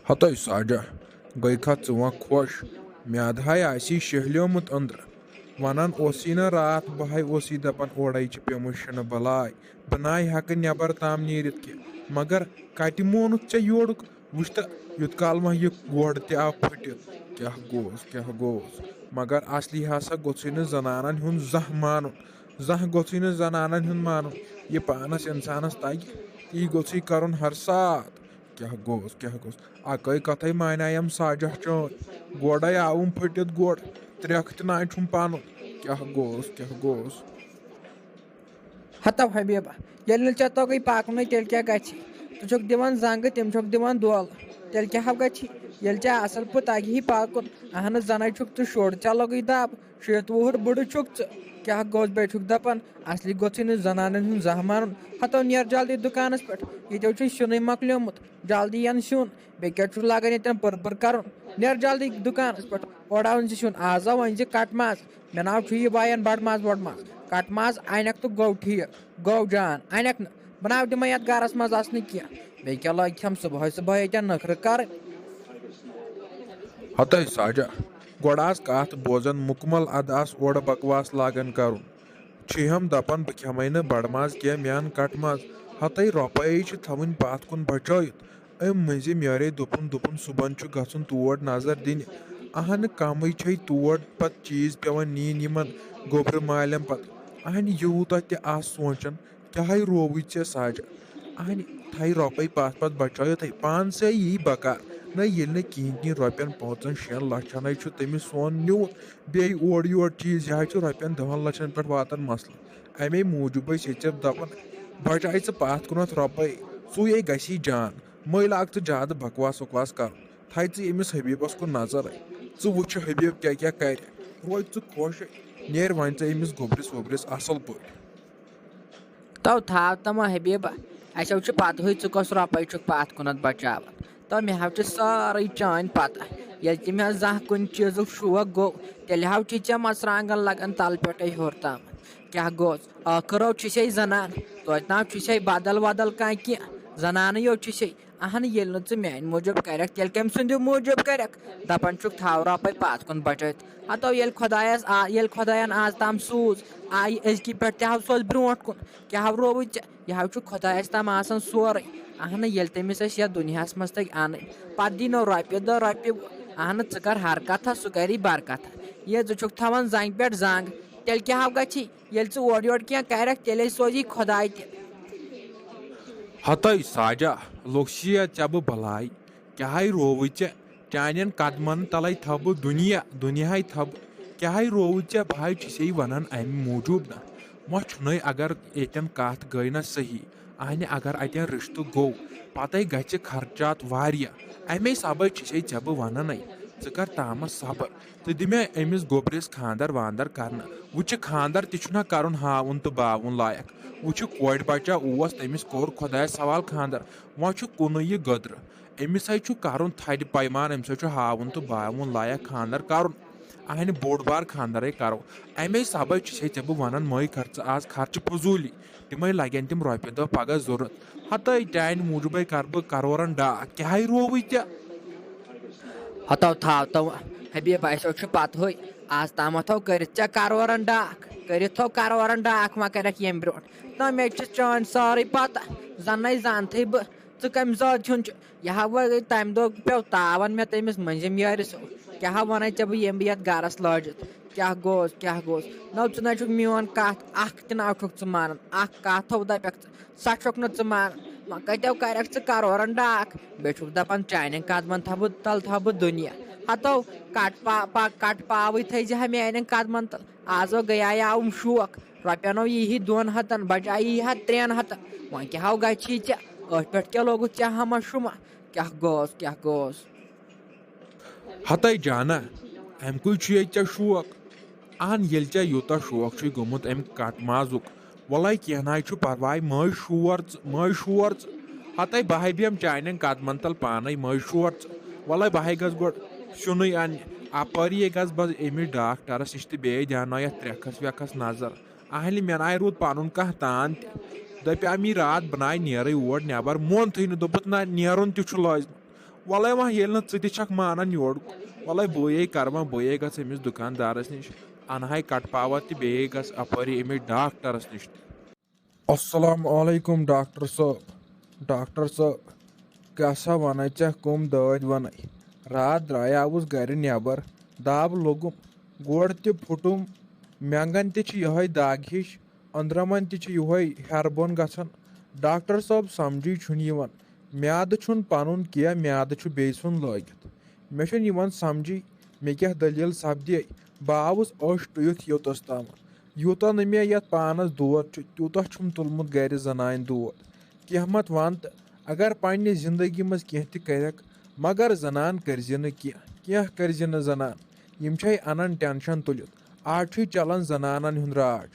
हतै साजा गई खा च खुश म्याद हाय आसी शहलियोमुत अंदर वनान ओसी न रात बहाय ओसी दपन ओड़े पेमुत शन बलाय बनाय हक नबर ताम नीरित की मगर कत मोनुत चे योड़ुक वुच त युत काल मा यह गोड़ ते आव फटित क्या गोस मगर असली हसा गोसुय न जनानन हुन जह मानुन जह गोसुय न जनानन हुन मानुन यह पानस इंसानस तगि ती गोसुय करन हर साथ क्या गोस अकई कथई मानायम साजा चोन गोड़े आउम फटित गोड़ त्रेख त ना छुम पानुन क्या गोस हतो हबीबा ये चे तोगई पाकन तेल क्या गु दिवान जंग तम दिवान दोल तेल क्या गि ये चे असल पे तगि पाकुन अहन जन तो शुर चे लगे दब 7 वुहर बुड़ क्या गोस बे दपान असली गोसुय न जनानन हुन जह मानुन हतो नेर जल्दी दुकानस पे ये शुन मकलियोमुत जल्दी यन शुन बे क्या लगन ये पर कर नेर जल्दी दुकानस पे ओड़ावन शुन आज वन कट माज मे नाव यह बायन बड़ माज कट माज अनक तो गो ठीक गो जान अनक बनाव दिम ये गरस मज क्या बे क्या लग हम सुबह ये नखर कर हतै साजा गोड़ास कथ बोजन मुकमल अदास ओड़ बकवास लागन करुन हम दपन बह खम न बड़ माज क्या म्यान कट माज हतै रोपये थवन पथ कुन बचत अम मज मेरे दोपुन सुबह गन तोड़ नजर दिन अहन कम तोड़ पत चीज पेवन नीन यमन गोबर मालम पत अहन यूत त सोचन क्या रोव ऐ साजा अहन थी रोपये पथ बचत पान से यी बकार न ये कहीं रोपन 5-6 लछन तमिस सोन न्यून बे ओर योर चीज यह रोपन 10 लछन पे वातान मसल अमे मूजूब दपन बचाई पथ कुनत रोपये सूये गसी जान मल आग ज्यादा बकवास वकवास कर थी अमिस हबीबस कुन नजर वुच हबीब क्या कर रोज खुश नेर वन अमिस गोबरिस वोबरिस असल पे तो थाव तम हबीबा असो पत कस रोपये पथ कुनत बचाव तो मे हाव सारे चान पता ये मे जह कुन चीज शौक गो तेल हाव चे मसरांगन लगन तल पे हर तम क्या गोस आखिरो छे जनान तो नाव बदल वदल कह जनान योत छे अहन ये मान मूजूब कर तेल कम सुंद मूजूब कर दपान थाव रोपये पथ कुन बचत हतो ये खुदायन आज तम सूज आई अजक पे तव सोज ब्रो कुन क्या रोव यह खुदायस तम आसान सोरे अहन ये तमिस ये दुनिया मज तक अन पे दी नो रोपये दह रोपये अहन कर हर कथा सह करी बर कथा ये थवान जंग पे जंग तेल क्या गि ये ओर योर क्या कर तेल सोजी खुदाय त हतै साजा लोक्सिया चब भलाई क्या रोव चान कदमन तल थब दुनिया थब क्या रोव बह छे वन अम मूजूब ना मह अगर यन कथ गई ना सही अहन अगर अतन रिश्त गो पत गि खर्चात अमे सब छे बह वन कर तामस सबर तो दिमे अमिस गोबरिस खानदर वानदर कर वुच खानदर तुना कर हावन तो बावन लायक वुच कोड़ बचा तमिस कोर खुदा सवाल खानदर वह कुन यह गदर अमिस कर थद पैमान अमिस हावन तो बावन लायक खानदर कर अहन बोड़ बार खानदर करो अमे सब छे बह वन मई खर्च आज खर्च फजूली तमें लगन तम रोपये दह पगह जरूरत हतै चान मूजूब कर बह करोरन डाक क्या रोव हतो थाव तो हबीब असो पत आज तम थो कर करोरन डाक करोरन डाक मा कर यम ब्रो तो मे चान सारे पता जन जानते बह कम जद छुन यह गई तम दह पे तावन मे तमिस मंजिम यार सो क्या वन ऐ बह यम बह गरस लजित क्या गोस नो ना मोन कथ अख त मान कथ थो दपक सह न मान वह कतो कर करोरन डाक बे दपान चान कदमन तल थव दुनिया हतो कट पाव थी मान कदमन तल आज गया आउम शौक रोपनो यही 2 हथन बचाई यह 3 हथन वह क्या गि पे क्या लोग हमा शुमा क्या गोस हतै जाना अमकुल ये शौक अहन ये यूत शौक गोमुत अम कट माजुक वल कह ना परवाह मई शोर हतै बह बेम चान कदमन तल पान मई शोर वल बह गस गो शुन अन अपरी गस बस अमिस डॉक्टरस नश तो बे दियान त्रेखस वेखस नजर अहल मे ना रूद पन कह तान दप अमी रात बनाए नेर ओर नबर मोन थी दोपुत ना नेरन तह लाजम वलै वह ये च मानान योर वलै बे कर्मा बे गमिस दुकानदारस नश अनहाय कट पावा तो बे गस अपरी अमिस डॉक्टरस नश। अस्सलाम वालेकुम डॉक्टर साहब क्या सा वन ऐ कम दाद वन रात द्रायावस गर नबर दाब लोगुम गोड़ ते फुटुम मेंगन ते दाग हिश अंद्रमन ते हेर बोन गछन। डॉक्टर साहब समझी छुन म्याद छुन पनुन क्या म्याद छु बे सुन लगित मे छुन समझी मे क्या दलील सपदे बह आवुस अश टुत योतस तम यूता न मे यथ पानस दोद तूत छुम तुलमुत गर जनान दोद कह मत वन तो अगर पन्ने जिंदगी मज कह तक मगर जनान करज न कह करज न जनान यम अनन टेंशन तुलित आज चलान जनानन हुंद राज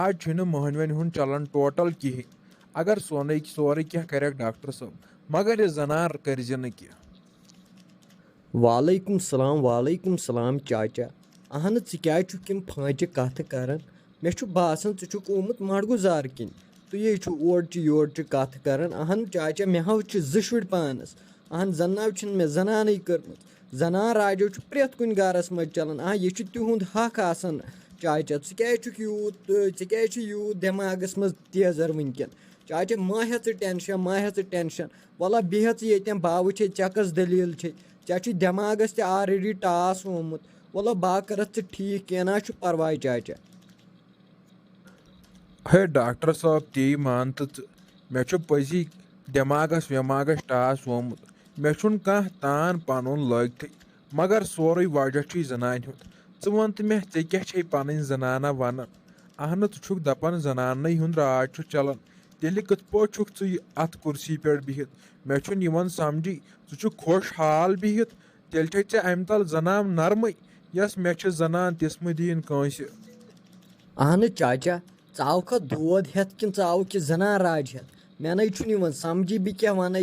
आज छुन महनवन हुंद चलान टोटल कहें अगर सोरे कह कर डॉक्टर साहब मगर ये जनान करज न कह। वालेकुम सलाम चाचा अहन क्या फांच कथ कर मे बासान ोमुत मड़गुजार किन तो ये ओर योर कथ कर अहन चाचा मे हाव जुड़ पानस अहन जन्नाव मे जनान कर्म जनान राजो प्रेत कुन गरस मज चलान ये तिहुंद हक आसान चाचा क्या यूत दिमागस मज तेजर वनकन चाचा मा टेंशन वल्ला बिहत ये बह वुचे चकस दलील चे दिमागस ते ऑलरेडी टास होमुत वल्ला बह कर ठीक कह ना परवाह चाचा। हे डॉक्टर साहब ती मान तो मे पजी दिमागस वेमागस टास वोमुत मे कह तान पनुन लगत मगर सोरे वजह जनान हुंद वन तो मे क्या पन जनाना वन अहन छु दपान जनान हुंद राज चलान तेल कत पे अत कुर्सी पे बिहित मे समझी छु खुशहाल बिहित तेल चे अम तल जनान नरम यस मे जनान तिस्म दिन कंस। अहन चाचा आव दोद हेत कि कि जनान राज हेत मे समझी बह क्या वन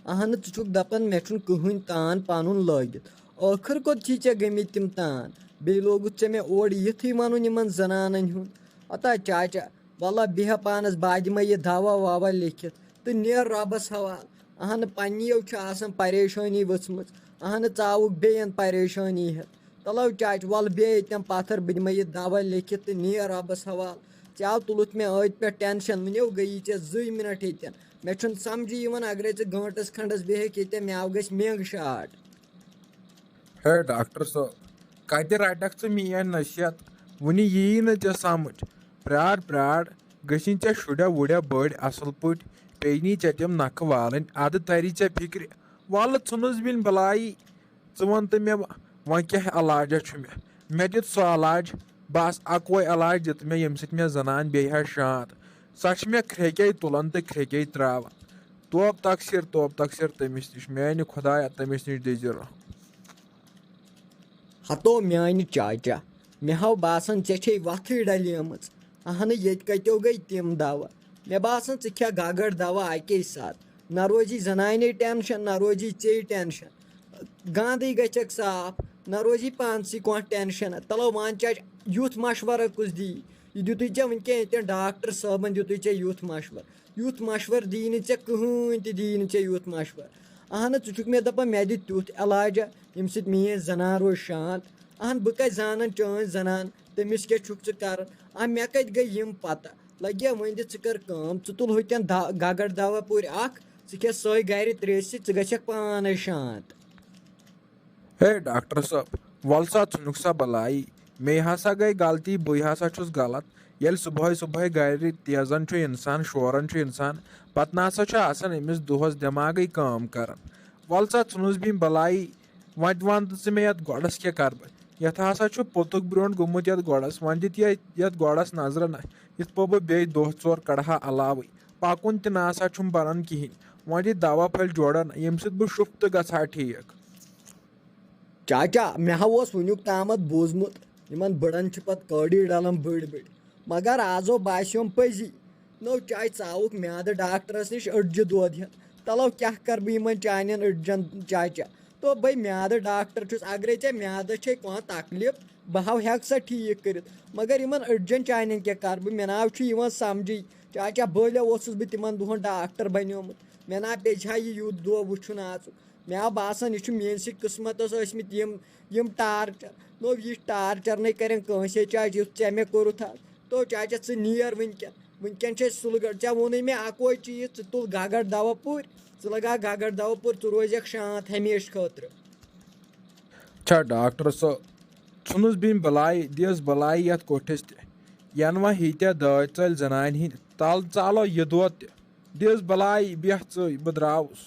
अहन दपान मे कहन तान पनुन लगित आखिर कोत चे गमित तिम तान बे लोगुत मे ओर यथी वन जनान हुंद अता चाचा वल्ला बेह पानस बह दिम यह दवा ववा लिखित तो नेर रबस हवाल अहन पन्नियों परेशानी वचम अहन आवुक बेन परेशानी हेत तलो चाच वल बे पत्थर बह दिम यह दवा लिखित तो नेर रबस हवाल आव तुलुत मे अत पे टेंशन वनो गई ऐ 2 मिनट ये मे समझी अगर गंटस खंडस बेहक ये मे आव मेंग शाट। हे डॉक्टर साहब कत रटक मीन नसीहत वुनि यी न ऐ समझ प्रार गि ऐ शुड़ा वुड़ा बड़ असल पे पेनी ऐ तम नख वालन अद तरी ऐ फिक्र वल नुस बिन बलाई वन तो मे वन क्या इलाजा मे दित सह इलाज बस अकवै इलाज दित मे यम मे जनान बे शांत सो मे ख्रेके तुलान तो ख्रेके त्रावान तोप तकसीर तमिस नश मानी खुदाया तमिस नश दिज रहम। हतो म्यान चाचा मे हाव बासान चे वथ डलेम अहन ये कतो गई तम दवा मे बासान क्या गगड़ दवा अके साथ न रोजी जनाने टेंशन न रोजी चे टेंशन गांधी गचक साफ न रोजी पानसी कह टेंशन तलो वन चाच यूथ मशवर कुछ दी यह दुत चे वनकन डॉक्टर साहबन दुत चे यूथ मशवर दी चे कहन दी चे यूथ मशवर अहन चुक मे दपा मे दि तुथ इलाजा यम मीन जनान रोज शांत अहन बह कत जान चान जनान तमिस क्या च कर मे कत गई यम पता लगे वन दि कर तुल हुतन गगड़ दवा पूर खे सो गर त्रेस गक पान शांत। हे डॉक्टर साहब वल सा नुक सा बलाई मे हसा गई गलती बह हसा गलत ये सुबह गर तेजन इंसान शोरन इंसान पत नसा अमिस दोहस दिमाग काम कर वल सा नुस बिन बलाई वन तो मे ये गोड़स क्या कर बह हसा पोतुक ब्रो गोमुत ये गोड़स वन दित ये गोड़स नजर न इत पो बह बे दह 4 कड़हा अलाव पकुन तो नसा बन कहें वन दित दवा फल जोड़न यम बह शुफ तो गहा ठीक। चाचा मे हाव वनुक ताम बोजमुत इन बड़न पत कड़ी डलन बड़ मगर आजो बास्योम पजी नो चाहे आवुक म्याद डॉक्टरस नश अड़ज दोद हेत तलो क्या कर बह चान अड़जन चाचा तो भाई म्याद डॉक्टर अगर ऐ म्याद कह तकलीफ बह हेक सा ठीक कर मगर इन अड़जन चान क्या कर बह मे नाव समझी चाचा बल बह तिम दोहन डॉक्टर बनियोमुत मे ना पे यह यूत दो वुन आज मे आव बासान यह मेनसी किस्मतस यम टार्चर नो यह टार्चर न करें कंसे चाचा युथ ऐ मे कोरुत तो चाचा च नीर वनकन सुलगड़ ऐ वोन मे अको चीज च तुल गागर दवा पुर च लगा गागर दवा पुर च रोज शांत हमेश खतर। अच्छा डॉक्टर साहब छुनस बिन बलाई दिस बलाई यथ कोठिस तन वा हीत्या दाज चल जनान हिंद तल चालो यह दो दिस बलाई बेह बह द्रावस।